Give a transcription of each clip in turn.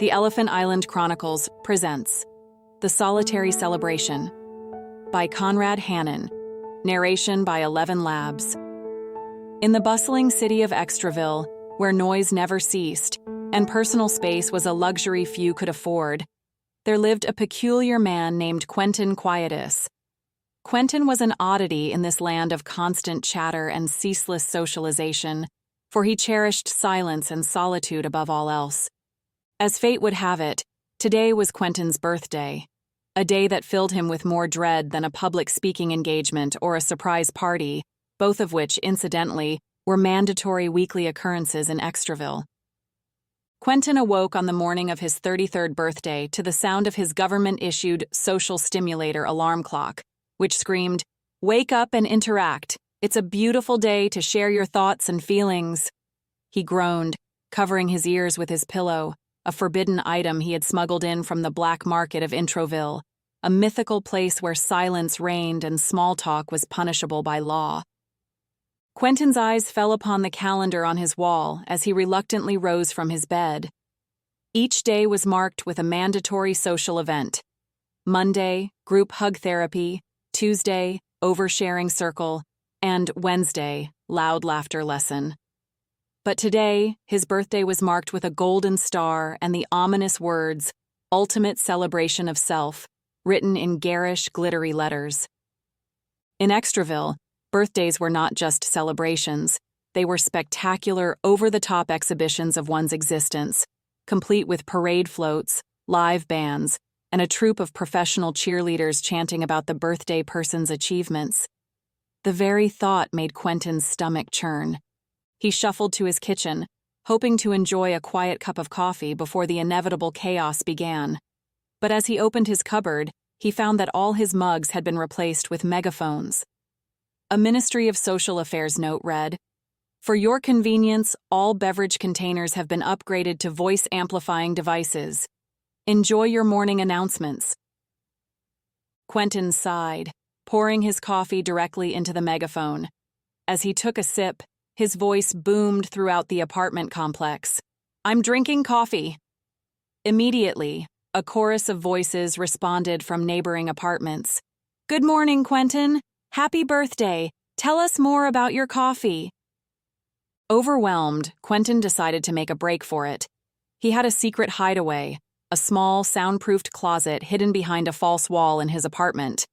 The Elephant Island Chronicles presents The Solitary Celebration by Conrad Hannon, narration by 11 Labs. In the bustling city of Extroville, where noise never ceased and personal space was a luxury few could afford, there lived a peculiar man named Quentin Quietus. Quentin was an oddity in this land of constant chatter and ceaseless socialization, for he cherished silence and solitude above all else. As fate would have it, today was Quentin's birthday, a day that filled him with more dread than a public speaking engagement or a surprise party, both of which, incidentally, were mandatory weekly occurrences in Extroville. Quentin awoke on the morning of his 33rd birthday to the sound of his government-issued social stimulator alarm clock, which screamed, "Wake up and interact. It's a beautiful day to share your thoughts and feelings." He groaned, covering his ears with his pillow, a forbidden item he had smuggled in from the black market of Introville, a mythical place where silence reigned and small talk was punishable by law. Quentin's eyes fell upon the calendar on his wall as he reluctantly rose from his bed. Each day was marked with a mandatory social event. Monday, group hug therapy; Tuesday, oversharing circle; and Wednesday, loud laughter lesson. But today, his birthday was marked with a golden star and the ominous words, "Ultimate Celebration of Self," written in garish, glittery letters. In Extroville, birthdays were not just celebrations, they were spectacular, over-the-top exhibitions of one's existence, complete with parade floats, live bands, and a troupe of professional cheerleaders chanting about the birthday person's achievements. The very thought made Quentin's stomach churn. He shuffled to his kitchen, hoping to enjoy a quiet cup of coffee before the inevitable chaos began. But as he opened his cupboard, he found that all his mugs had been replaced with megaphones. A Ministry of Social Affairs note read, "For your convenience, all beverage containers have been upgraded to voice-amplifying devices. Enjoy your morning announcements." Quentin sighed, pouring his coffee directly into the megaphone. As he took a sip, his voice boomed throughout the apartment complex. "I'm drinking coffee." Immediately, a chorus of voices responded from neighboring apartments. "Good morning, Quentin. Happy birthday. Tell us more about your coffee." Overwhelmed, Quentin decided to make a break for it. He had a secret hideaway, a small, soundproofed closet hidden behind a false wall in his apartment.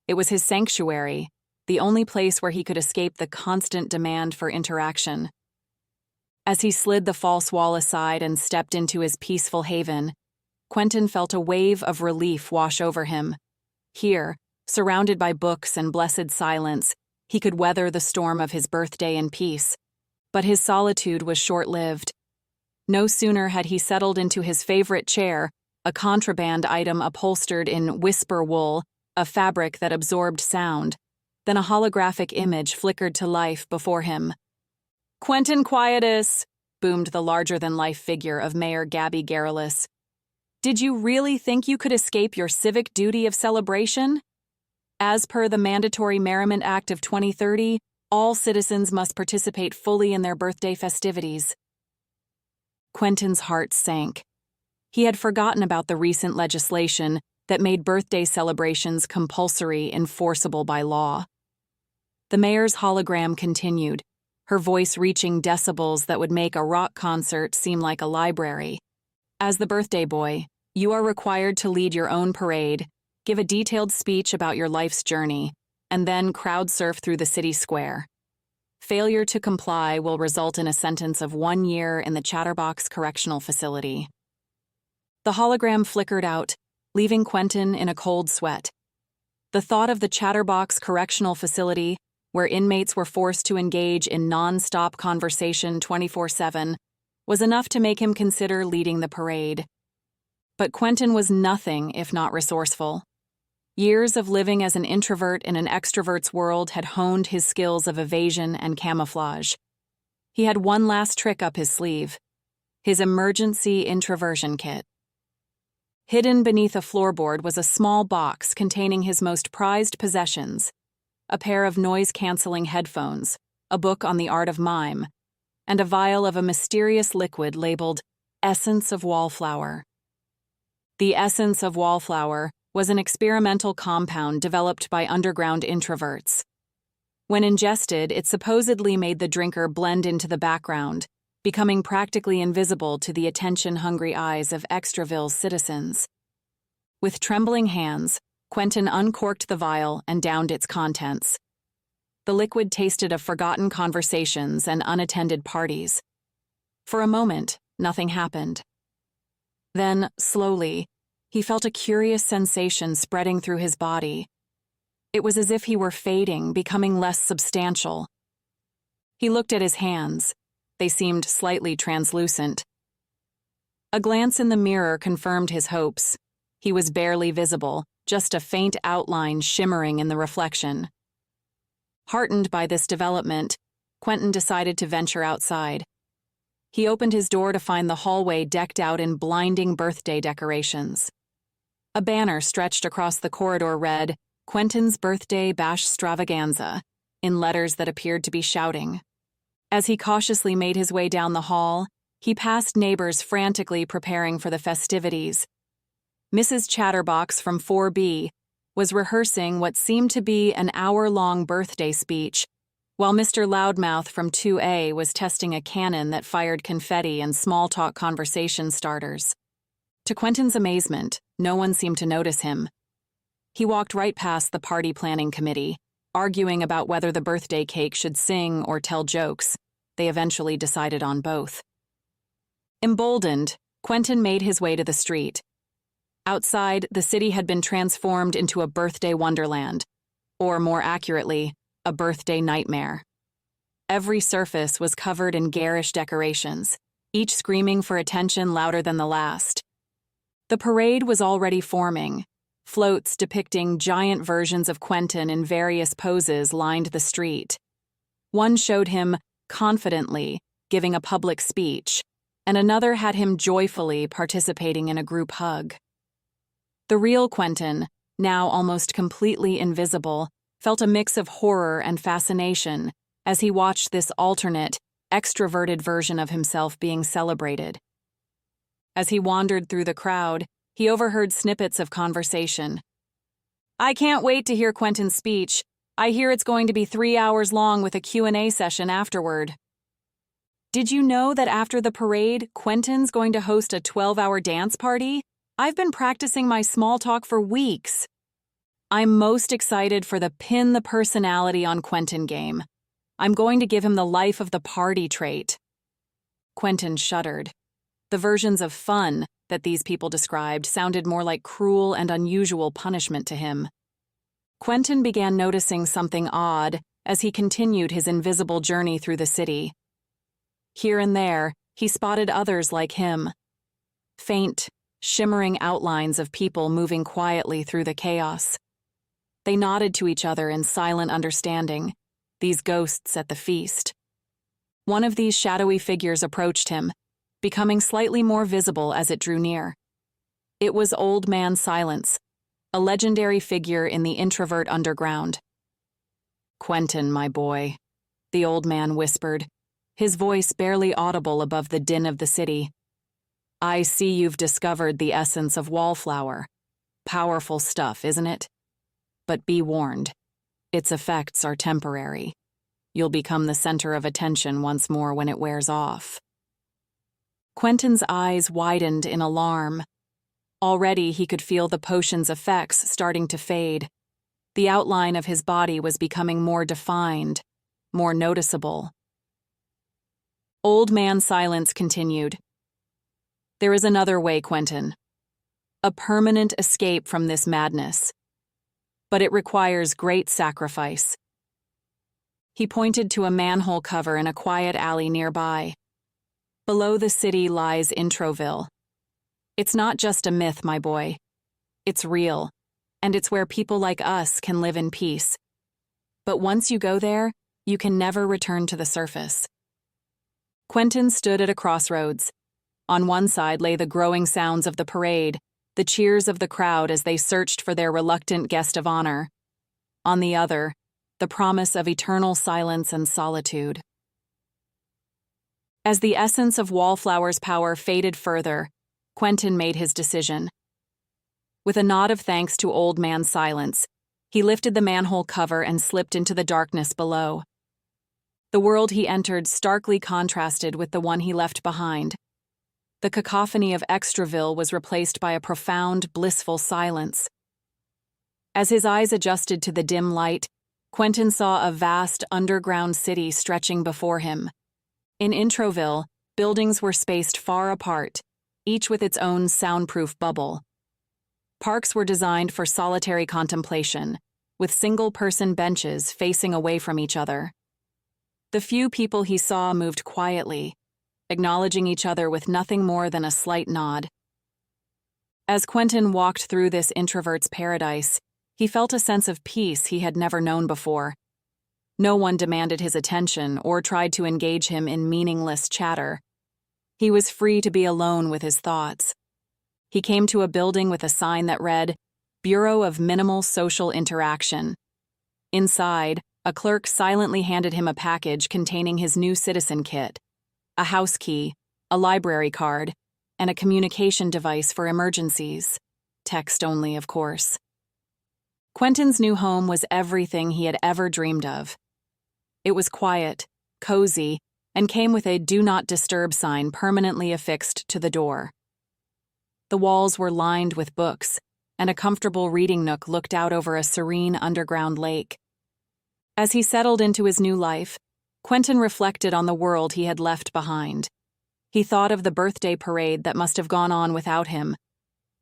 It was his sanctuary, the only place where he could escape the constant demand for interaction. As he slid the false wall aside and stepped into his peaceful haven, Quentin felt a wave of relief wash over him. Here, surrounded by books and blessed silence, he could weather the storm of his birthday in peace. But his solitude was short-lived. No sooner had he settled into his favorite chair, a contraband item upholstered in whisper wool, a fabric that absorbed sound, then a holographic image flickered to life before him. "Quentin Quietus," boomed the larger-than-life figure of Mayor Gabby Garrulous. "Did you really think you could escape your civic duty of celebration? As per the mandatory Merriment Act of 2030, all citizens must participate fully in their birthday festivities." Quentin's heart sank. He had forgotten about the recent legislation that made birthday celebrations compulsory, enforceable by law. The mayor's hologram continued, her voice reaching decibels that would make a rock concert seem like a library. "As the birthday boy, you are required to lead your own parade, give a detailed speech about your life's journey, and then crowd surf through the city square. Failure to comply will result in a sentence of 1 year in the Chatterbox Correctional Facility." The hologram flickered out, leaving Quentin in a cold sweat. The thought of the Chatterbox Correctional Facility, where inmates were forced to engage in non-stop conversation 24/7, was enough to make him consider leading the parade. But Quentin was nothing if not resourceful. Years of living as an introvert in an extrovert's world had honed his skills of evasion and camouflage. He had one last trick up his sleeve: his emergency introversion kit. Hidden beneath a floorboard was a small box containing his most prized possessions: a pair of noise-canceling headphones, a book on the art of mime, and a vial of a mysterious liquid labeled essence of wallflower. The essence of wallflower was an experimental compound developed by underground introverts. When ingested, it supposedly made the drinker blend into the background, becoming practically invisible to the attention-hungry eyes of Extroville's citizens. With trembling hands, Quentin uncorked the vial and downed its contents. The liquid tasted of forgotten conversations and unattended parties. For a moment, nothing happened. Then, slowly, he felt a curious sensation spreading through his body. It was as if he were fading, becoming less substantial. He looked at his hands. They seemed slightly translucent. A glance in the mirror confirmed his hopes. He was barely visible, just a faint outline shimmering in the reflection. Heartened by this development, Quentin decided to venture outside. He opened his door to find the hallway decked out in blinding birthday decorations. A banner stretched across the corridor read, "Quentin's Birthday Bashstravaganza," in letters that appeared to be shouting. As he cautiously made his way down the hall, he passed neighbors frantically preparing for the festivities. Mrs. Chatterbox from 4B was rehearsing what seemed to be an hour-long birthday speech, while Mr. Loudmouth from 2A was testing a cannon that fired confetti and small-talk conversation starters. To Quentin's amazement, no one seemed to notice him. He walked right past the party planning committee, arguing about whether the birthday cake should sing or tell jokes. They eventually decided on both. Emboldened, Quentin made his way to the street. Outside, the city had been transformed into a birthday wonderland, or more accurately, a birthday nightmare. Every surface was covered in garish decorations, each screaming for attention louder than the last. The parade was already forming. Floats depicting giant versions of Quentin in various poses lined the street. One showed him confidently giving a public speech, and another had him joyfully participating in a group hug. The real Quentin, now almost completely invisible, felt a mix of horror and fascination as he watched this alternate, extroverted version of himself being celebrated. As he wandered through the crowd, he overheard snippets of conversation. "I can't wait to hear Quentin's speech. I hear it's going to be 3 hours long with a Q&A session afterward." "Did you know that after the parade, Quentin's going to host a 12-hour dance party? I've been practicing my small talk for weeks." "I'm most excited for the pin the personality on Quentin game. I'm going to give him the life of the party trait." Quentin shuddered. The versions of fun that these people described sounded more like cruel and unusual punishment to him. Quentin began noticing something odd as he continued his invisible journey through the city. Here and there, he spotted others like him. Faint, shimmering outlines of people moving quietly through the chaos. They nodded to each other in silent understanding, these ghosts at the feast. One of these shadowy figures approached him, becoming slightly more visible as it drew near. It was Old Man Silence, a legendary figure in the introvert underground. "Quentin, my boy," the old man whispered, his voice barely audible above the din of the city. "I see you've discovered the essence of wallflower. Powerful stuff, isn't it? But be warned, its effects are temporary. You'll become the center of attention once more when it wears off." Quentin's eyes widened in alarm. Already he could feel the potion's effects starting to fade. The outline of his body was becoming more defined, more noticeable. Old Man Silence continued. "There is another way, Quentin. A permanent escape from this madness. But it requires great sacrifice." He pointed to a manhole cover in a quiet alley nearby. "Below the city lies Introville. It's not just a myth, my boy. It's real, and it's where people like us can live in peace. But once you go there, you can never return to the surface." Quentin stood at a crossroads. On one side lay the growing sounds of the parade, the cheers of the crowd as they searched for their reluctant guest of honor. On the other, the promise of eternal silence and solitude. As the essence of Wallflower's power faded further, Quentin made his decision. With a nod of thanks to Old Man Silence, he lifted the manhole cover and slipped into the darkness below. The world he entered starkly contrasted with the one he left behind. The cacophony of Extroville was replaced by a profound, blissful silence. As his eyes adjusted to the dim light, Quentin saw a vast underground city stretching before him. In Introville, buildings were spaced far apart, each with its own soundproof bubble. Parks were designed for solitary contemplation, with single-person benches facing away from each other. The few people he saw moved quietly, acknowledging each other with nothing more than a slight nod. As Quentin walked through this introvert's paradise, he felt a sense of peace he had never known before. No one demanded his attention or tried to engage him in meaningless chatter. He was free to be alone with his thoughts. He came to a building with a sign that read, Bureau of Minimal Social Interaction. Inside, a clerk silently handed him a package containing his new citizen kit, a house key, a library card, and a communication device for emergencies. Text only, of course. Quentin's new home was everything he had ever dreamed of. It was quiet, cozy, and came with a Do Not Disturb sign permanently affixed to the door. The walls were lined with books, and a comfortable reading nook looked out over a serene underground lake. As he settled into his new life, Quentin reflected on the world he had left behind. He thought of the birthday parade that must have gone on without him,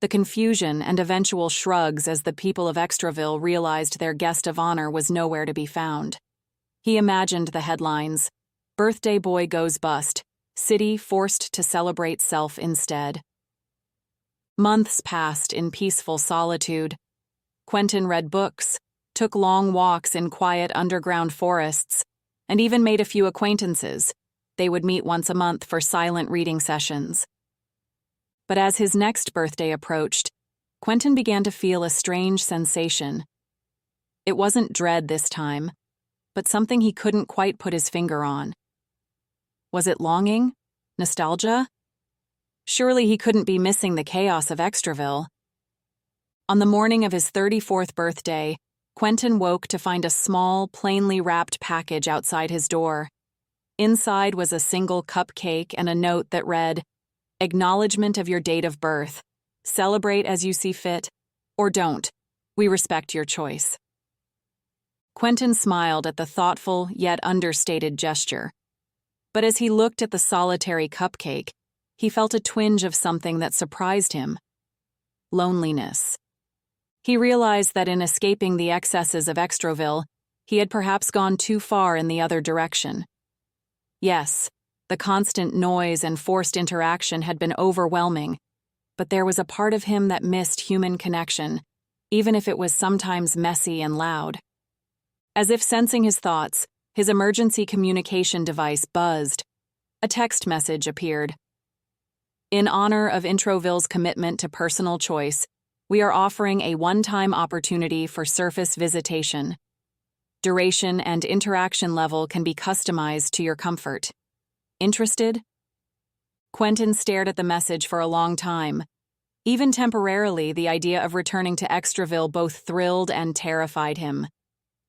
the confusion and eventual shrugs as the people of Extroville realized their guest of honor was nowhere to be found. He imagined the headlines, Birthday Boy Goes Bust, City Forced to Celebrate Self Instead. Months passed in peaceful solitude. Quentin read books, took long walks in quiet underground forests, and even made a few acquaintances. They would meet once a month for silent reading sessions. But as his next birthday approached, Quentin began to feel a strange sensation. It wasn't dread this time, but something he couldn't quite put his finger on. Was it longing? Nostalgia? Surely he couldn't be missing the chaos of Extroville. On the morning of his 34th birthday, Quentin woke to find a small, plainly wrapped package outside his door. Inside was a single cupcake and a note that read, Acknowledgement of your date of birth. Celebrate as you see fit, or don't. We respect your choice. Quentin smiled at the thoughtful yet understated gesture. But as he looked at the solitary cupcake, he felt a twinge of something that surprised him. Loneliness. He realized that in escaping the excesses of Extroville, he had perhaps gone too far in the other direction. Yes, the constant noise and forced interaction had been overwhelming, but there was a part of him that missed human connection, even if it was sometimes messy and loud. As if sensing his thoughts, his emergency communication device buzzed. A text message appeared. In honor of Introville's commitment to personal choice, we are offering a one-time opportunity for surface visitation. Duration and interaction level can be customized to your comfort. Interested? Quentin stared at the message for a long time. Even temporarily, the idea of returning to Extroville both thrilled and terrified him.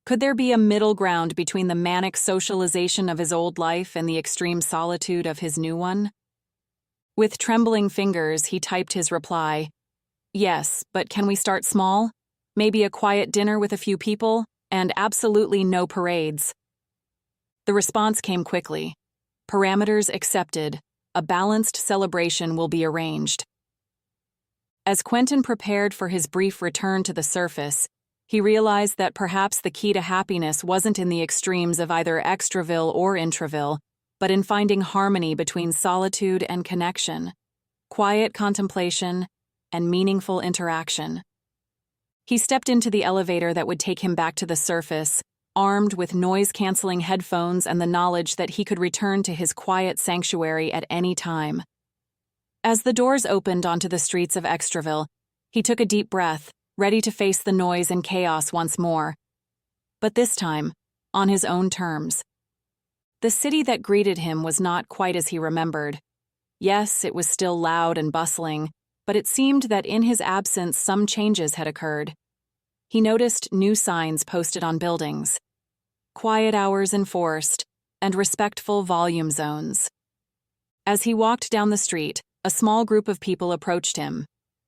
Could there be a middle ground between the manic socialization of his old life and the extreme solitude of his new one? With trembling fingers, he typed his reply. Yes, but can we start small? Maybe a quiet dinner with a few people, and absolutely no parades. The response came quickly. Parameters accepted. A balanced celebration will be arranged. As Quentin prepared for his brief return to the surface, he realized that perhaps the key to happiness wasn't in the extremes of either Extroville or Introville, but in finding harmony between solitude and connection, quiet contemplation, and meaningful interaction. He stepped into the elevator that would take him back to the surface, armed with noise-canceling headphones and the knowledge that he could return to his quiet sanctuary at any time. As the doors opened onto the streets of Extroville, he took a deep breath, ready to face the noise and chaos once more. But this time, on his own terms. The city that greeted him was not quite as he remembered. Yes, it was still loud and bustling, but it seemed that in his absence some changes had occurred. He noticed new signs posted on buildings: quiet hours enforced, and respectful volume zones. As he walked down the street, a small group of people approached him.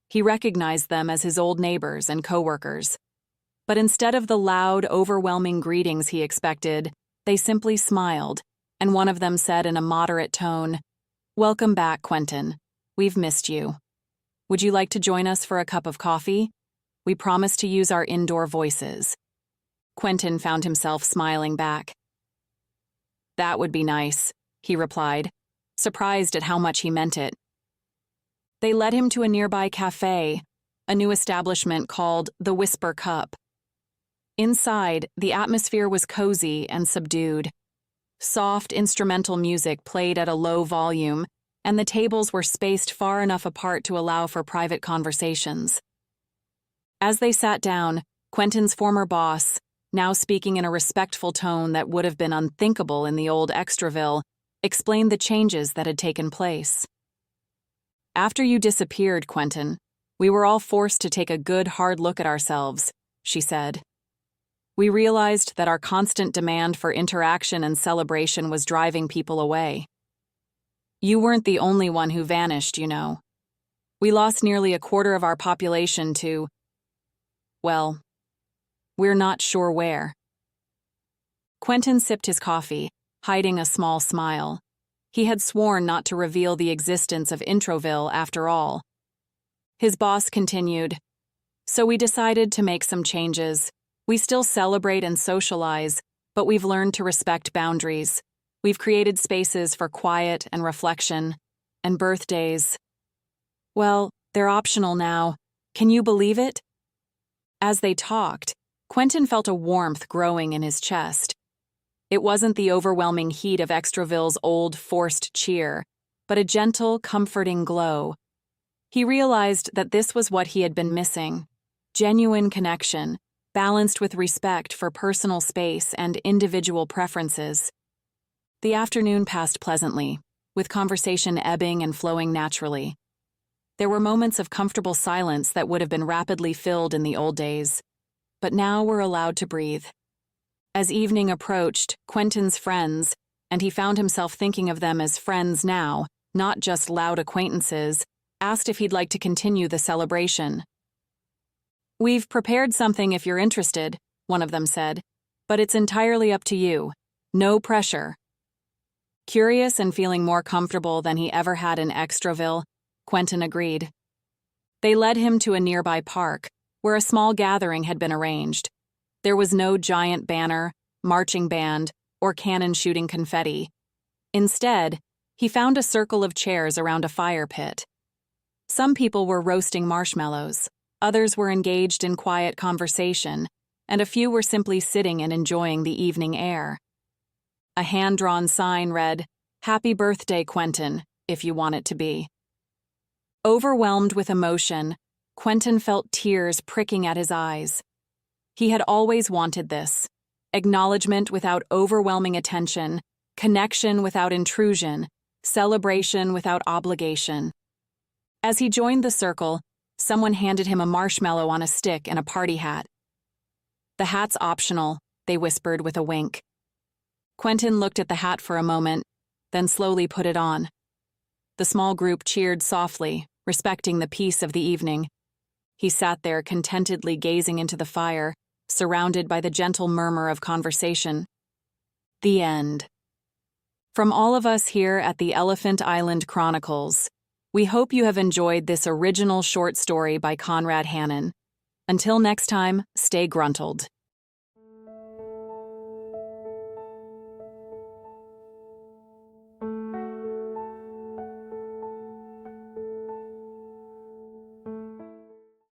He recognized them as his old neighbors and coworkers. But instead of the loud, overwhelming greetings he expected, they simply smiled, and one of them said in a moderate tone, "Welcome back, Quentin. We've missed you. Would you like to join us for a cup of coffee? We promise to use our indoor voices." Quentin found himself smiling back. "That would be nice," he replied, surprised at how much he meant it. They led him to a nearby cafe, a new establishment called the Whisper Cup. Inside, the atmosphere was cozy and subdued. Soft instrumental music played at a low volume, and the tables were spaced far enough apart to allow for private conversations. As they sat down, Quentin's former boss, now speaking in a respectful tone that would have been unthinkable in the old Extroville, explained the changes that had taken place. "After you disappeared, Quentin, we were all forced to take a good, hard look at ourselves," she said. "We realized that our constant demand for interaction and celebration was driving people away. You weren't the only one who vanished, you know. We lost nearly a quarter of our population to, well, we're not sure where." Quentin sipped his coffee, hiding a small smile. He had sworn not to reveal the existence of Introville after all. His boss continued, "So we decided to make some changes. We still celebrate and socialize, but we've learned to respect boundaries. We've created spaces for quiet and reflection, and birthdays. Well, they're optional now. Can you believe it?" As they talked, Quentin felt a warmth growing in his chest. It wasn't the overwhelming heat of Extroville's old, forced cheer, but a gentle, comforting glow. He realized that this was what he had been missing: genuine connection, balanced with respect for personal space and individual preferences. The afternoon passed pleasantly, with conversation ebbing and flowing naturally. There were moments of comfortable silence that would have been rapidly filled in the old days, but now were allowed to breathe. As evening approached, Quentin's friends, and he found himself thinking of them as friends now, not just loud acquaintances, asked if he'd like to continue the celebration. "We've prepared something if you're interested," one of them said, "but it's entirely up to you. No pressure." Curious and feeling more comfortable than he ever had in Extroville, Quentin agreed. They led him to a nearby park, where a small gathering had been arranged. There was no giant banner, marching band, or cannon shooting confetti. Instead, he found a circle of chairs around a fire pit. Some people were roasting marshmallows, others were engaged in quiet conversation, and a few were simply sitting and enjoying the evening air. A hand-drawn sign read, "Happy birthday, Quentin, if you want it to be." Overwhelmed with emotion, Quentin felt tears pricking at his eyes. He had always wanted this: acknowledgement without overwhelming attention, connection without intrusion, celebration without obligation. As he joined the circle, someone handed him a marshmallow on a stick and a party hat. "The hat's optional," they whispered with a wink. Quentin looked at the hat for a moment, then slowly put it on. The small group cheered softly, respecting the peace of the evening. He sat there contentedly gazing into the fire, surrounded by the gentle murmur of conversation. The end. From all of us here at the Elephant Island Chronicles, we hope you have enjoyed this original short story by Conrad Hannon. Until next time, stay gruntled.